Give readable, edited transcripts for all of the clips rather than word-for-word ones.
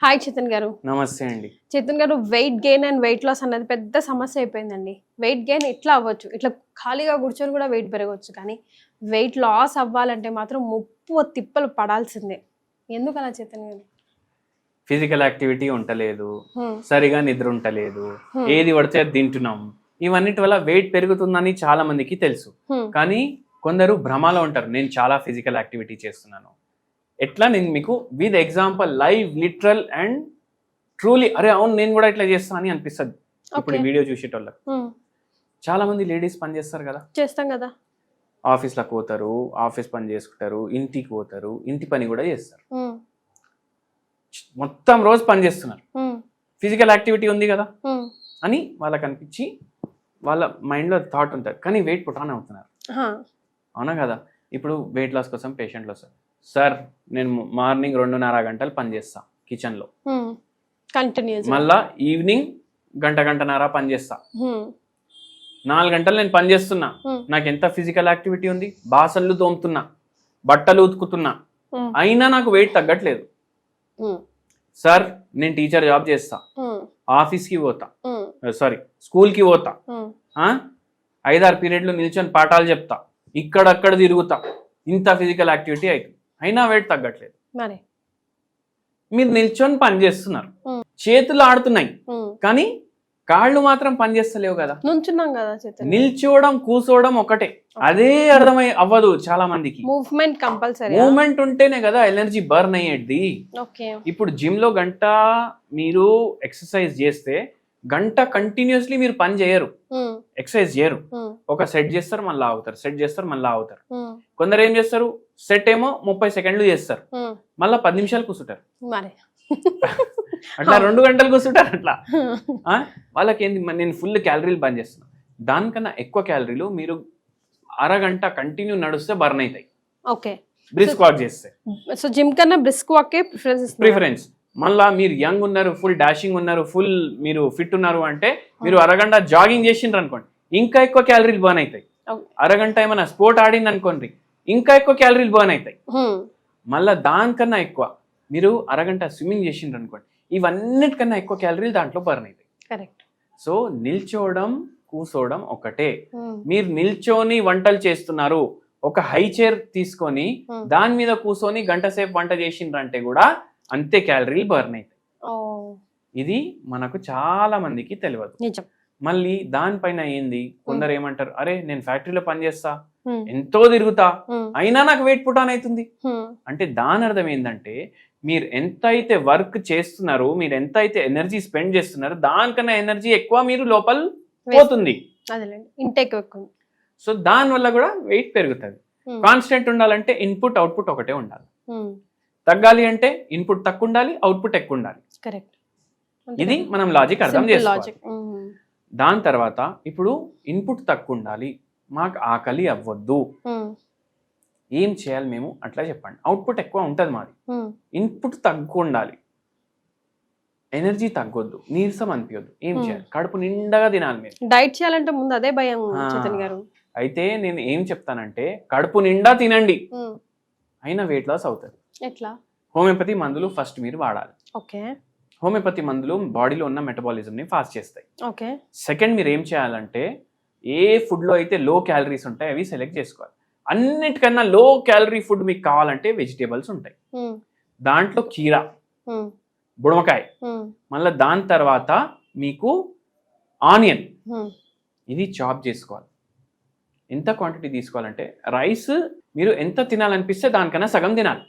Hi Chetan గారు. నమస్తే అండి. చేతన్ గారు, weight gain and weight loss అనేది పెద్ద సమస్య అయిపోయిందండి. వెయిట్ గెయిన్ ఎట్లా అవ్వచ్చు, ఇట్లా ఖాళీగా కూర్చొని కూడా వెయిట్ పెరగవచ్చు, కానీ వెయిట్ లాస్ అవ్వాలంటే మాత్రం ముప్పు తిప్పలు పడాల్సిందే. ఎందుకు అలా చేతన్ గారు? ఫిజికల్ యాక్టివిటీ ఉంటలేదు, సరిగా నిద్ర ఉంటలేదు, ఏది పడితే అది తింటున్నాం. ఇవన్నిటి వల్ల వెయిట్ పెరుగుతుందని చాలా మందికి తెలుసు, కానీ కొందరు భ్రమలో ఉంటారు. నేను చాలా ఫిజికల్ యాక్టివిటీ చేస్తున్నాను. ఎట్లా నేను మీకు with example live literal and truly అరే అవును నేను కూడా ఇట్లా చేస్తాను అని అనిపిస్తుంది. ఇప్పుడు ఈ వీడియో చూసేటోళ్ళకి చాలా మంది లేడీస్ పని చేస్తారు కదా, చేస్తాం కదా, ఆఫీస్లకు పోతారు, ఆఫీస్ పని చేసుకుంటారు, ఇంటికి పోతారు, ఇంటి పని కూడా చేస్తారు, మొత్తం రోజు పని చేస్తున్నారు. ఫిజికల్ యాక్టివిటీ ఉంది కదా అని వాళ్ళకి అనిపించి వాళ్ళ మైండ్లో థాట్ ఉంటుంది, కానీ వెయిట్ పుటానే అవుతున్నారు. అవునా కదా? ఇప్పుడు వెయిట్ లాస్ కోసం పేషెంట్లు వస్తారు, సార్ నేను మార్నింగ్ 2.5 గంటలు పని చేస్తా కిచెన్లో, మళ్ళా ఈవినింగ్ గంటన్నర పని చేస్తా, 4 గంటలు నేను పని చేస్తున్నా, నాకు ఎంత ఫిజికల్ యాక్టివిటీ ఉంది, బాసళ్ళు తోముతున్నా, బట్టలు ఉతుకుతున్నా, అయినా నాకు వెయిట్ తగ్గట్లేదు. సార్ నేను టీచర్ జాబ్ చేస్తా, ఆఫీస్కి పోతా, స్కూల్కి పోతా, 5-6 పీరియడ్లు నిల్చొని పాఠాలు చెప్తా, ఇక్కడక్కడ తిరుగుతా, ఇంత ఫిజికల్ యాక్టివిటీ అవుతుంది, అయినా వెయిట్ తగ్గట్లేదు. మీరు నిల్చొని పని చేస్తున్నారు, చేతులు ఆడుతున్నాయి, కానీ కాళ్ళు మాత్రం పని చేస్తలేవు కదా. నిల్చోవడం కూర్చోవడం ఒకటే, అదే అర్థమై అవ్వదు చాలా మందికి. మూవ్మెంట్ ఉంటేనే కదా ఎనర్జీ బర్న్ అయ్యేది. ఇప్పుడు జిమ్ లో గంట మీరు ఎక్సర్సైజ్ చేస్తే గంట కంటిన్యూస్లీ మీరు పని చేయరు, ఎక్సర్సైజ్ చేయరు. ఒక సెట్ చేస్తారు మళ్ళీ ఆగుతారు, సెట్ చేస్తారు మళ్ళీ ఆగుతారు. కొందరు ఏం చేస్తారు, సెట్ ఏమో 30 సెకండ్లు చేస్తారు, మళ్ళీ 10 నిమిషాలు కూర్చుంటారు, అట్లా 2 గంటలు కూర్చుంటారు. అట్లా వాళ్ళకి ఏంది, నేను ఫుల్ క్యాలరీలు బర్న్ చేస్తున్నాను. దానికన్నా ఎక్కువ క్యాలరీలు మీరు అరగంట కంటిన్యూ నడుస్తే బర్న్ అవుతాయి, బ్రిస్క్ వాక్ చేస్తే. సో జిమ్ కన్నా బ్రిస్క్ వాకే ప్రిఫరెన్స్. మళ్ళా మీరు యంగ్ ఉన్నారు, ఫుల్ డాషింగ్ ఉన్నారు, ఫుల్ మీరు ఫిట్ ఉన్నారు అంటే మీరు అరగంట జాగింగ్ చేసిండ్రు అనుకోండి, ఇంకా ఎక్కువ క్యాలరీలు బర్న్ అవుతాయి. అరగంట ఏమైనా స్పోర్ట్ ఆడింది అనుకోండి, ఇంకా ఎక్కువ క్యాలరీలు బర్న్ అవుతాయి. మళ్ళా దానికన్నా ఎక్కువ మీరు అరగంట స్విమ్మింగ్ చేసిండ్రు అనుకోండి, ఇవన్నిటికన్నా ఎక్కువ క్యాలరీలు దాంట్లో బర్న్ అవుతాయి. సో నిల్చోవడం కూర్చోవడం ఒకటే. మీరు నిల్చొని వంటలు చేస్తున్నారు, ఒక హై చైర్ తీసుకొని దాని మీద కూర్చొని గంట సేపు వంట చేసిండ్రంటే కూడా అంతే క్యాలరీలు బర్న్ అవుతాయి. ఇది మనకు చాలా మందికి తెలియదు. మళ్ళీ దానిపైన ఏంది, కొందరు ఏమంటారు, అరే నేను ఫ్యాక్టరీలో పని చేస్తా, ఎంతో తిరుగుతా, అయినా నాకు వెయిట్ పుటాన్ అవుతుంది అంటే దాని అర్థం ఏంటంటే మీరు ఎంత అయితే వర్క్ చేస్తున్నారు, మీరు ఎంత అయితే ఎనర్జీ స్పెండ్ చేస్తున్నారు, దానికన్నా ఎనర్జీ ఎక్కువ మీరు లోపల పోతుంది, సో దాని వల్ల కూడా వెయిట్ పెరుగుతుంది. కాన్స్టెంట్ ఉండాలంటే ఇన్పుట్ అవుట్పుట్ ఒకటే ఉండాలి. తగ్గాలి అంటే ఇన్పుట్ తక్కువ ఉండాలి, అవుట్పుట్ ఎక్కువ ఉండాలి. ఇది మనం లాజిక్ అర్థం చేసుకోవాలి. దాని తర్వాత ఇప్పుడు ఇన్పుట్ తక్కువ ఉండాలి, మాకు ఆకలి అవ్వద్దు, ఏం చేయాలి మేము అట్లా చెప్పండి. అవుట్పుట్ ఎక్కువ ఉంటుంది మాది, ఇన్పుట్ తక్కువ ఉండాలి, ఎనర్జీ తగ్గొద్దు, నీరసం అనిపించద్దు, ఏం చేయాలి, కడుపు నిండగా తినాలి. మీరు డైట్ చేయాలంటే ముందు అదే భయం గారు. అయితే నేను ఏం చెప్తానంటే కడుపు నిండా తినండి, అయినా వెయిట్ లాస్ అవుతుంది. ఎట్లా? హోమియోపతి మందులు ఫస్ట్ మీరు వాడాలి. హోమియోపతి మందులు బాడీలో ఉన్న మెటబాలిజంని ఫాస్ట్ చేస్తాయి. సెకండ్ మీరు ఏం చేయాలంటే ఏ ఫుడ్లో అయితే లో క్యాలరీస్ ఉంటాయి అవి సెలెక్ట్ చేసుకోవాలి. అన్నిటికన్నా లో క్యాలరీ ఫుడ్ మీకు కావాలంటే వెజిటేబుల్స్ ఉంటాయి, దాంట్లో కీరా, బుడమకాయ, మళ్ళీ దాని తర్వాత మీకు ఆనియన్, ఇది చాప్ చేసుకోవాలి. ఎంత క్వాంటిటీ తీసుకోవాలంటే రైస్ మీరు ఎంత తినాలనిపిస్తే దానికన్నా సగం తినాలి.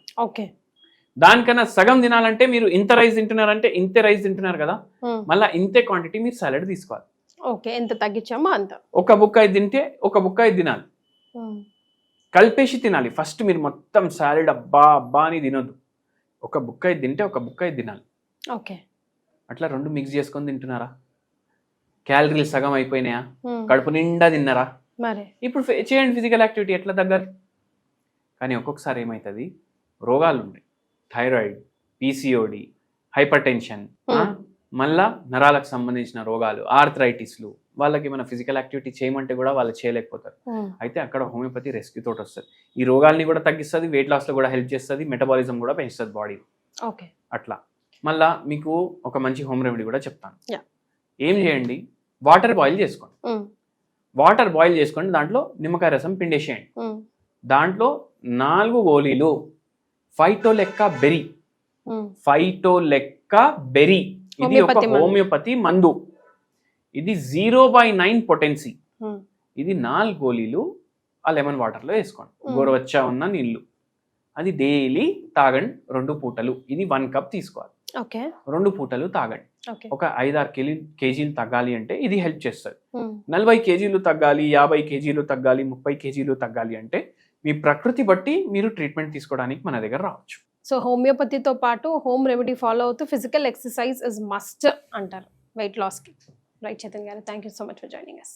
దానికన్నా సగం తినాలంటే మీరు ఇంత రైస్ తింటున్నారంటే ఇంతే రైస్ తింటున్నారు కదా, మళ్ళీ ఇంతే క్వాంటిటీ మీరు సాలడ్ తీసుకోవాలి. ఎంత తగ్గించామో అంత. ఒక బుక్క ఇది తింటే ఒక బుక్క ఇది తినాలి, కలిపేసి తినాలి. ఫస్ట్ మీరు మొత్తం సాలడ్ అబ్బా అని తినొద్దు, ఒక బుక్క ఇది తింటే ఒక బుక్క ఇది తినాలి. అట్లా 2 మిక్స్ చేసుకొని తింటున్నారా, క్యాలరీలు సగం అయిపోయినాయా, కడుపు నిండా తిన్నారా? ఇప్పుడు చేయండి ఫిజికల్ యాక్టివిటీ, ఎట్లా తగ్గారు. కానీ ఒక్కొక్కసారి ఏమవుతుంది, రోగాలు ఉన్నాయి, థైరాయిడ్, పీసీఓడి, హైపర్ టెన్షన్, మళ్ళా నరాలకు సంబంధించిన రోగాలు, ఆర్థరైటిస్లు, వాళ్ళకి మన ఫిజికల్ యాక్టివిటీ చేయమంటే కూడా వాళ్ళు చేయలేకపోతారు. అయితే అక్కడ హోమియోపతి రెస్క్యూ తోటి వస్తుంది, ఈ రోగాల్ని కూడా తగ్గిస్తుంది, వెయిట్ లాస్లో కూడా హెల్ప్ చేస్తుంది, మెటబాలిజం కూడా పెంచుతుంది బాడీ. అట్లా మళ్ళా మీకు ఒక మంచి హోమ్ రెమెడీ కూడా చెప్తాను. Yeah. ఏం చేయండి, వాటర్ బాయిల్ చేసుకోండి. వాటర్ బాయిల్ చేసుకొని దాంట్లో నిమ్మకాయ రసం పిండేసేయండి. దాంట్లో 4 గోళీలు ఫైటోలెక్కా బెరీ. ఫైటోలెక్కా బెరీ ఇది ఒక హోమియోపతి మందు. ఇది 0/9 పొటెన్సీ. ఇది 4 గోళీలు ఆ లెమన్ వాటర్లో వేసుకోండి, గోరువెచ్చగా ఉన్న నీళ్లు. అది డైలీ తాగండి 2 పూటలు. ఇది 1 కప్ తీసుకోవాలి, 2 పూటలు తాగండి. ఒక 5-6 కేజీలు తగ్గాలి అంటే ఇది హెల్ప్ చేస్తుంది. 40 కేజీలు తగ్గాలి, 50 కేజీలు తగ్గాలి, 30 కేజీలు తగ్గాలి అంటే మీ ప్రకృతి బట్టి మీరు ట్రీట్మెంట్ తీసుకోవడానికి మన దగ్గర రావచ్చు. సో హోమియోపతితో పాటు హోమ్ రెమెడీ ఫాలో అవుతూ ఫిజికల్ ఎక్సర్సైజ్ ఇస్ మస్ట్ అంటారు వెయిట్ లాస్కి. రైట్ చైతన్య గారు, thank you so much for joining us.